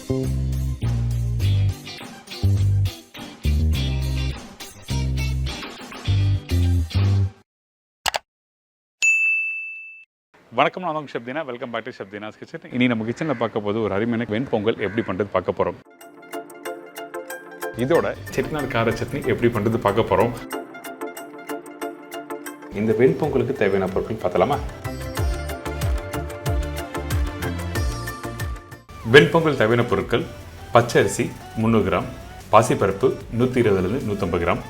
வணக்கம், நான் உங்கள் chef Deena. Welcome back to chef Deena's kitchen. இனி நம்ம கிச்சனில் பார்க்க போது ஒரு அருமையான வெண்பொங்கல் எப்படி பண்ணுறது பார்க்க போகிறோம். இதோட செட்டிநாடு கார சட்னி எப்படி பண்ணுறது பார்க்க போகிறோம். இந்த வெண்பொங்கலுக்கு தேவையான பொருட்கள் பார்த்தலாமா? வெண்பொங்கல் தேவையான பொருட்கள்: பச்சை அரிசி 300 கிராம், பாசிப்பருப்பு 120 150 கிராம்,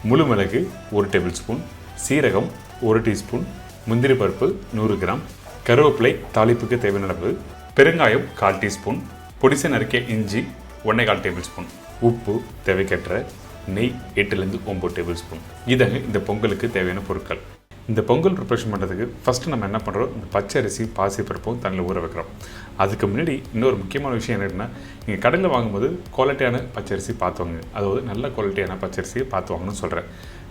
முழு மிளகு 1 டேபிள் ஸ்பூன், சீரகம் 1 டீஸ்பூன், முந்திரி பருப்பு 100 கிராம், கருவேப்பிலை தாளிப்புக்கு தேவையான அளவு, பெருங்காயம் 1/4 டீஸ்பூன், பொடிசை நறுக்கிய இஞ்சி 1/4 டேபிள் ஸ்பூன், உப்பு தேவைக்கேற்ற, நெய் 8 9 டேபிள் ஸ்பூன். இதாங்க இந்த பொங்கலுக்கு தேவையான பொருட்கள். இந்த பொங்கல் ப்ரிப்பரேஷன் பண்ணுறதுக்கு ஃபஸ்ட்டு நம்ம என்ன பண்ணுறோம், இந்த பச்சை அரிசி பாசிப்பருப்பும் தண்ணியில் ஊற வைக்கிறோம். அதுக்கு முன்னாடி இன்னொரு முக்கியமான விஷயம் என்னென்னா, நீங்கள் கடையில் வாங்கும்போது குவாலிட்டியான பச்சரிசி பார்த்துவாங்க, அதாவது நல்ல குவாலிட்டியான பச்சரிசியை பார்த்துவாங்கன்னு சொல்கிறேன்.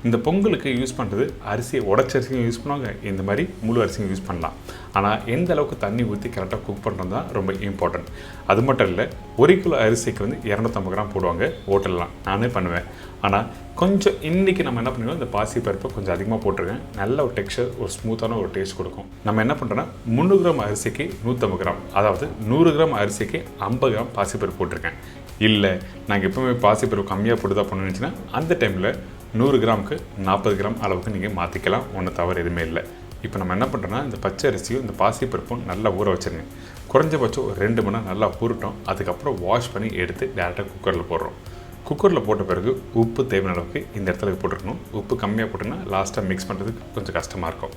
இந்த பொங்கலுக்கு யூஸ் பண்ணுறது அரிசியை உடச்சரிசியும் யூஸ் பண்ணுவாங்க, இந்த மாதிரி முழு அரிசியும் யூஸ் பண்ணலாம். ஆனால் எந்த அளவுக்கு தண்ணி ஊற்றி கரெக்டாக குக் பண்ணுறது தான் ரொம்ப இம்பார்ட்டன்ட். அது மட்டும் இல்லை, 1 கிலோ அரிசிக்கு 250 கிராம் போடுவாங்க ஹோட்டல்லாம், நானே பண்ணுவேன். ஆனால் கொஞ்சம் இன்றைக்கி நம்ம என்ன பண்ணுவோம், இந்த பாசி பருப்பை கொஞ்சம் அதிகமாக போட்டிருக்கேன். நல்ல ஒரு டெக்ஸ்சர், ஒரு ஸ்மூத்தான ஒரு டேஸ்ட் கொடுக்கும். நம்ம என்ன பண்ணுறோன்னா 300 கிராம் அரிசிக்கு 150 கிராம், அதாவது 100 கிராம் அரிசிக்கு 50 கிராம் பாசிப்பருப்பு போட்டிருக்கேன். இல்லை நாங்கள் எப்போவுமே பாசிப்பருப்பு கம்மியாக போட்டு தான் பண்ணுச்சுன்னா அந்த டைமில் 100 கிராமுக்கு 40 கிராம் அளவுக்கு நீங்கள் மாற்றிக்கலாம், ஒன்றும் தவறு எதுவுமே இல்லை. இப்போ நம்ம என்ன பண்ணுறோன்னா, இந்த பச்சை அரிசியும் இந்த பாசிப்பருப்பும் நல்லா ஊற வச்சுருங்க. குறைஞ்சபட்சம் ஒரு 2 மணி நேரம் நல்லா ஊறட்டும். அதுக்கப்புறம் வாஷ் பண்ணி எடுத்து டேரெக்டாக குக்கரில் போடுறோம். குக்கரில் போட்ட பிறகு உப்பு தேவையான அளவுக்கு இந்த இடத்துல போட்டுருக்கணும். உப்பு கம்மியாக போட்டோன்னா லாஸ்ட்டாக மிக்ஸ் பண்ணுறதுக்கு கொஞ்சம் கஷ்டமாக இருக்கும்.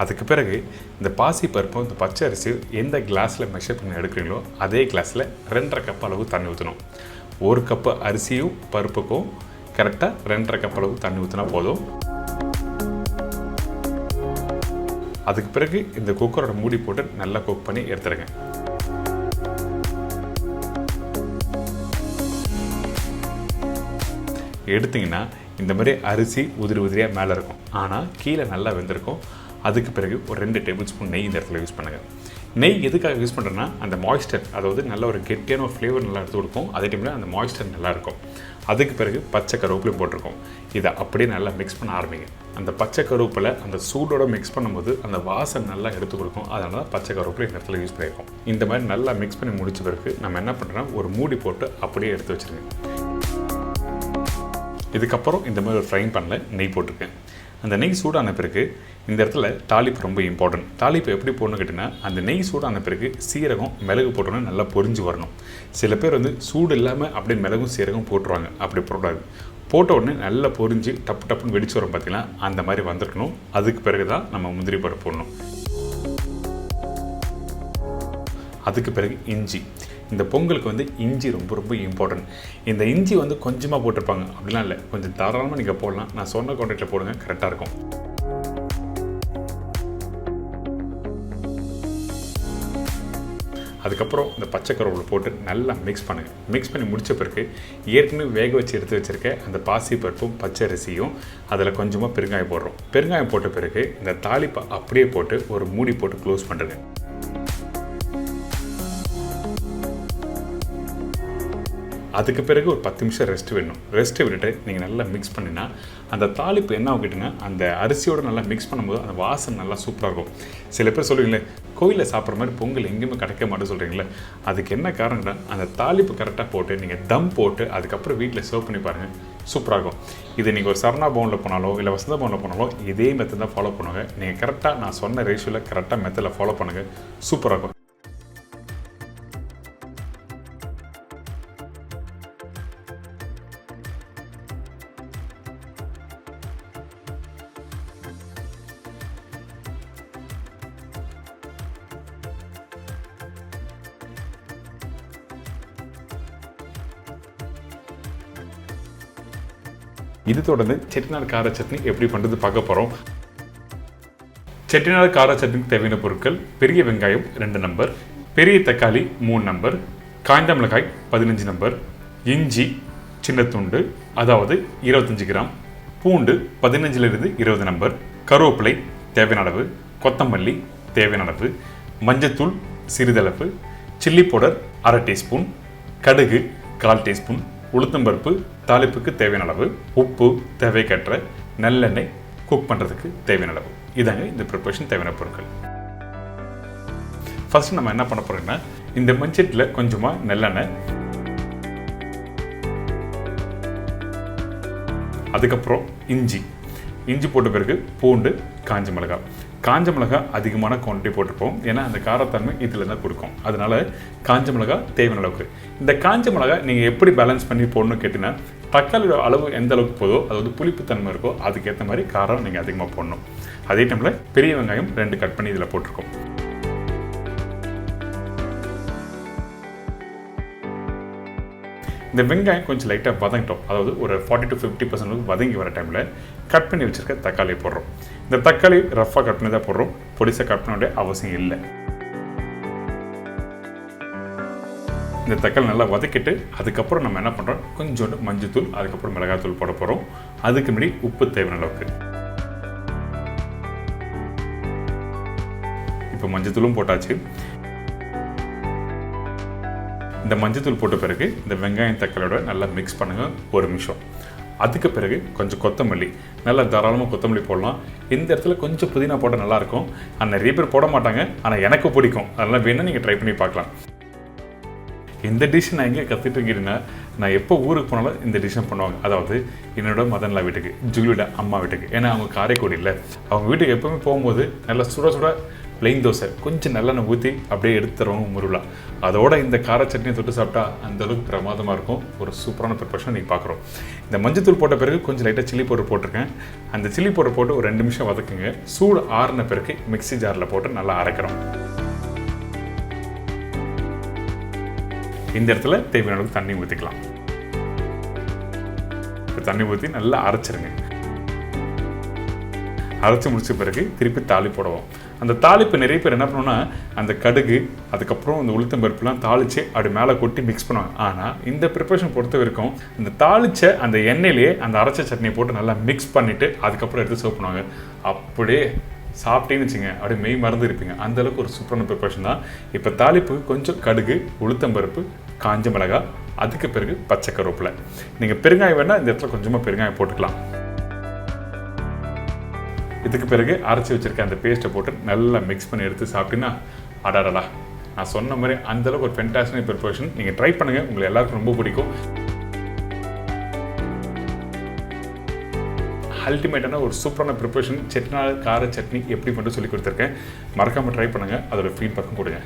அதுக்கு பிறகு இந்த பாசிப்பருப்பும் இந்த பச்சை அரிசியும் எந்த கிளாஸில் மெஷர் பண்ணி எடுக்கிறீங்களோ அதே கிளாஸில் 2.5 கப் அளவு தண்ணி ஊற்றணும். 1 கப்பு அரிசியும் பருப்புக்கும் கரெக்டாக 2.5 கப் அளவு தண்ணி ஊற்றினா போதும். அதுக்கு பிறகு இந்த குக்கரோட மூடி போட்டு நல்லா குக் பண்ணி எடுத்துருங்க. எடுத்திங்கன்னா இந்த மாதிரி அரிசி உதிரியாக மேலே இருக்கும், ஆனால் கீழே நல்லா வெந்திருக்கும். அதுக்கு பிறகு ஒரு 2 டேபிள் ஸ்பூன் நெய் இந்த இடத்துல யூஸ் பண்ணுங்கள். நெய் எதுக்காக யூஸ் பண்ணுறேன்னா, அந்த மாய்ஸ்டர், அதாவது நல்ல ஒரு கெட்டியான ஒரு ஃப்ளேவர் நல்லா எடுத்து கொடுக்கும். அதே டைமில் அந்த மாய்ஸ்டர் நல்லாயிருக்கும். அதுக்கு பிறகு பச்சை கருவேப்பிலையும் போட்டிருக்கோம். இதை அப்படியே நல்லா மிக்ஸ் பண்ண ஆரம்பிங்க. அந்த பச்சை கருவேப்பிலை அந்த சூடோட மிக்ஸ் பண்ணும்போது அந்த வாசனை நல்லா எடுத்து கொடுக்கும். அதனால தான் பச்சை கருவேப்பிலை இந்த இடத்துல யூஸ் பண்ணியிருக்கோம். இந்த மாதிரி நல்லா மிக்ஸ் பண்ணி முடிச்ச பிறகு நம்ம என்ன பண்ணுறோன்னா, ஒரு மூடி போட்டு அப்படியே எடுத்து வச்சுருங்க. இதுக்கப்புறம் இந்த மாதிரி ஒரு ஃப்ரைங் பேனில் நெய் போட்டிருக்கேன். அந்த நெய் சூடான பிறகு இந்த இடத்துல தாளிப்பு ரொம்ப இம்பார்ட்டன்ட். தாளிப்பு எப்படி போடணும்னு கேட்டிங்கன்னா, அந்த நெய் சூடான பிறகு சீரகம் மிளகு போட்டோன்னா நல்லா பொரிஞ்சு வரணும். சில பேர் சூடு இல்லாமல் அப்படியே மிளகும் சீரகம் போட்டுருவாங்க. அப்படி போடக்கூடாது. போட்ட உடனே நல்லா பொரிஞ்சு டப்பு டப்புன்னு வெடிச்சு வரும் பார்த்தீங்கன்னா, அந்த மாதிரி வந்துருக்கணும். அதுக்கு பிறகு தான் நம்ம முந்திரி பருப்பு போடணும். அதுக்கு பிறகு இஞ்சி. இந்த பொங்கலுக்கு இஞ்சி ரொம்ப ரொம்ப இம்பார்ட்டன்ட். இந்த இஞ்சி கொஞ்சமாக போட்டிருப்பாங்க, அப்படிலாம் இல்லை, கொஞ்சம் தாராளமாக நீங்கள் போடலாம். நான் சொன்ன குவான்டிட்டியில் போடுங்க, கரெக்டாக இருக்கும். அதுக்கப்புறம் இந்த பச்சை கருவேப்பிலை போட்டு நல்லா மிக்ஸ் பண்ணுங்கள். மிக்ஸ் பண்ணி முடித்த பிறகு ஏற்கனவே வேக வச்சு எடுத்து வச்சுருக்க அந்த பாசி பருப்பும் பச்சை அரிசியும் அதில் கொஞ்சமாக பெருங்காயம் போடுறோம். பெருங்காயம் போட்ட பிறகு இந்த தாளிப்பை அப்படியே போட்டு ஒரு மூடி போட்டு க்ளோஸ் பண்ணுறேங்க. அதுக்கு பிறகு ஒரு 10 நிமிஷம் ரெஸ்ட் வேணும். ரெஸ்ட்டு விட்டுட்டு நீங்கள் நல்லா மிக்ஸ் பண்ணினா அந்த தாளிப்பு என்ன ஆகிட்டுன்னா, அந்த அரிசியோடு நல்லா மிக்ஸ் பண்ணும்போது அந்த வாசனை நல்லா சூப்பராக இருக்கும். சில பேர் சொல்லுவீங்களே, கோயிலில் சாப்பிட்ற மாதிரி பொங்கல் எங்கேயுமே கிடைக்க மாட்டேன்னு சொல்கிறீங்களே, அதுக்கு என்ன காரணம்னா, அந்த தாளிப்பு கரெக்டாக போட்டு நீங்கள் தம் போட்டு அதுக்கப்புறம் வீட்டில் சர்வ் பண்ணி பாருங்கள், சூப்பராக இருக்கும். இது நீங்கள் ஒரு சரணா பவுனில் போனாலோ இல்லை வசந்த பவுனில் போனாலோ இதே மெத்தட் தான் ஃபாலோ பண்ணுவாங்க. நீங்கள் கரெக்டாக நான் சொன்ன ரேஷியோவில் கரெக்டாக மெத்தடில் ஃபாலோ பண்ணுங்கள், சூப்பராக இருக்கும். இது தொடர்ந்து செட்டிநாடு கார சட்னி எப்படி பண்ணுறது பார்க்க போகிறோம். செட்டிநாடு கார சட்னிக்கு தேவையான பொருட்கள்: பெரிய வெங்காயம் 2 நம்பர், பெரிய தக்காளி 3 நம்பர், காய்ந்த மிளகாய் 15 நம்பர், இஞ்சி சின்ன துண்டு அதாவது 25 கிராம், பூண்டு 15 20 நம்பர், கருவேப்பிலை தேவையான அளவு, கொத்தமல்லி தேவையான அளவு, மஞ்சத்தூள் சிறிதளவு, சில்லி பவுடர் 1/2 டீஸ்பூன், கடுகு 1/4 டீஸ்பூன், உளுத்தம்பருப்பு தாளிப்புக்கு தேவையான அளவு, உப்பு தேவைக்கேற்ற, நல்லெண்ணெய் குக் பண்ணுறதுக்கு தேவையான அளவு. இதாங்க இந்த ப்ரிப்பரேஷன் தேவையான பொருட்கள். ஃபர்ஸ்ட் நம்ம என்ன பண்ண போறோம்னா, இந்த மண்சட்டியில் கொஞ்சமாக நல்லெண்ணெய், அதுக்கப்புறம் இஞ்சி போட்ட பிறகு பூண்டு, காஞ்ச மிளகாய் அதிகமான குவான்டிட்டி போட்டிருப்போம். ஏன்னா அந்த காரத்தன்மை இதில் தான் கொடுக்கும். அதனால காஞ்ச மிளகாய் தேவையான அளவுக்கு. இந்த காஞ்ச மிளகாய் நீங்கள் எப்படி பேலன்ஸ் பண்ணி போடணும்னு கேட்டிங்கன்னா, தக்காளியோட அளவு எந்த அளவுக்கு போதோ, அதாவது புளிப்பு தன்மை இருக்கோ அதுக்கேற்ற மாதிரி காரம் நீங்கள் அதிகமாக போடணும். அதே டைமில் பெரிய வெங்காயம் 2 கட் பண்ணி இதில் போட்டிருக்கோம். இந்த வெங்காயம் கொஞ்சம் லைட்டாக வதங்கிட்டோம், அதாவது ஒரு 40 to 50% வதங்கி வர டைமில் கட் பண்ணி வச்சுருக்க தக்காளி போடுறோம். இந்த தக்காளி ரஃப்பாக கட் பண்ணி தான் போடுறோம், பொடிசாக கட் பண்ண வேண்டிய அவசியம் இல்லை. இந்த தக்காளி நல்லா வதக்கிட்டு அதுக்கப்புறம் நம்ம என்ன பண்ணுறோம், கொஞ்சோண்டு மஞ்சத்தூள், அதுக்கப்புறம் மிளகாய்த்தூள் போட போகிறோம். அதுக்கு முன்னாடி உப்பு தேவையான அளவுக்கு. இப்போ மஞ்சத்தூளும் போட்டாச்சு. இந்த மஞ்சத்தூள் போட்ட பிறகு இந்த வெங்காயம் தக்காளியோட நல்லா மிக்ஸ் பண்ணுங்கள் 1 நிமிஷம். அதுக்கு பிறகு கொஞ்சம் கொத்தமல்லி, நல்லா தாராளமாக கொத்தமல்லி போடலாம். இந்த இடத்துல கொஞ்சம் புதினா போட்டால் நல்லாயிருக்கும். ஆனால் நிறைய பேர் போட மாட்டாங்க, ஆனால் எனக்கு பிடிக்கும். அதனால் வேணும் நீங்கள் ட்ரை பண்ணி பார்க்கலாம். இந்த டிஷ் நான் எங்கே கற்றுட்டு இருக்கேன்னா, நான் எப்போ ஊருக்கு போனாலும் இந்த டிஷ்ஷை பண்ணுவாங்க. அதாவது என்னோட மதன்லா வீட்டுக்கு, ஜூலியோட அம்மா வீட்டுக்கு. ஏன்னா அவங்க காரைக்குடி இல்லை, அவங்க வீட்டுக்கு எப்போவுமே போகும்போது நல்லா சுட பிளெயின் தோசை கொஞ்சம் நல்லெண்ணெய் ஊற்றி அப்படியே எடுத்து தருவாங்க முருளா. அதோட இந்த கார சட்னியை தொட்டு சாப்பிட்டா அந்தளவுக்கு பிரமாதமாக இருக்கும். ஒரு சூப்பரான ப்ரிப்பரேஷன் நீங்கள் பார்க்குறோம். இந்த மஞ்சத்தூள் போட்ட பிறகு கொஞ்சம் லைட்டாக சில்லி பவுடர் போட்டிருக்கேன். அந்த சில்லி பவுடர் போட்டு ஒரு 2 நிமிஷம் வதக்குங்க. சூடு ஆறின பிறகு மிக்ஸி ஜாரில் போட்டு நல்லா அரைக்கிறோம். இந்த இடத்துல தேவையான அளவுக்கு தண்ணி ஊற்றிக்கலாம். தண்ணி ஊற்றி நல்லா அரைச்சிருங்க. அரைச்சி முடிச்ச பிறகு திருப்பி தாளி போடுவோம். அந்த தாளிப்பு நிறைய பேர் என்ன பண்ணுவோன்னா, அந்த கடுகு அதுக்கப்புறம் இந்த உளுத்தம் பருப்புலாம் தாளித்து அப்படி மேலே கொட்டி மிக்ஸ் பண்ணுவாங்க. ஆனால் இந்த ப்ரிப்பரேஷன் பொறுத்த வரைக்கும் இந்த தாளித்த அந்த எண்ணெயிலேயே அந்த அரைச்ச சட்னியை போட்டு நல்லா மிக்ஸ் பண்ணிவிட்டு அதுக்கப்புறம் எடுத்து சர்வ் பண்ணுவாங்க. அப்படியே சாப்பிட்டேன்னு வச்சுங்க, அப்படியே மெய் மறந்து இருப்பீங்க. அந்தளவுக்கு ஒரு சூப்பரான ப்ரிப்பரேஷன் தான். இப்போ தாளிப்பு கொஞ்சம் கடுகு, உளுத்தம் பருப்பு, காஞ்ச மிளகாய், அதுக்கு பிறகு பச்சை கருவேப்பிலை. நீங்கள் பெருங்காயம் வேணால் இந்த இடத்துல கொஞ்சமாக பெருங்காயம் போட்டுக்கலாம். இதுக்கு பிறகு அரைச்சி வச்சுருக்க அந்த பேஸ்ட்டை போட்டு நல்லா மிக்ஸ் பண்ணி எடுத்து சாப்பிட்டீங்கன்னா அடாடா, நான் சொன்ன மாதிரி அந்தளவுக்கு ஒரு ஃபென்டாஸ்டிக் ப்ரிப்பரேஷன். நீங்கள் ட்ரை பண்ணுங்கள், உங்களுக்கு எல்லாருக்கும் ரொம்ப பிடிக்கும். அல்டிமேட்டான ஒரு சூப்பரான ப்ரிப்பரேஷன் செட்டிநாடு கார சட்னி எப்படி பண்ணுறது சொல்லி கொடுத்துருக்கேன். மறக்காமல் ட்ரை பண்ணுங்கள், அதோட ஃபீட்பேக்கும் கொடுங்க.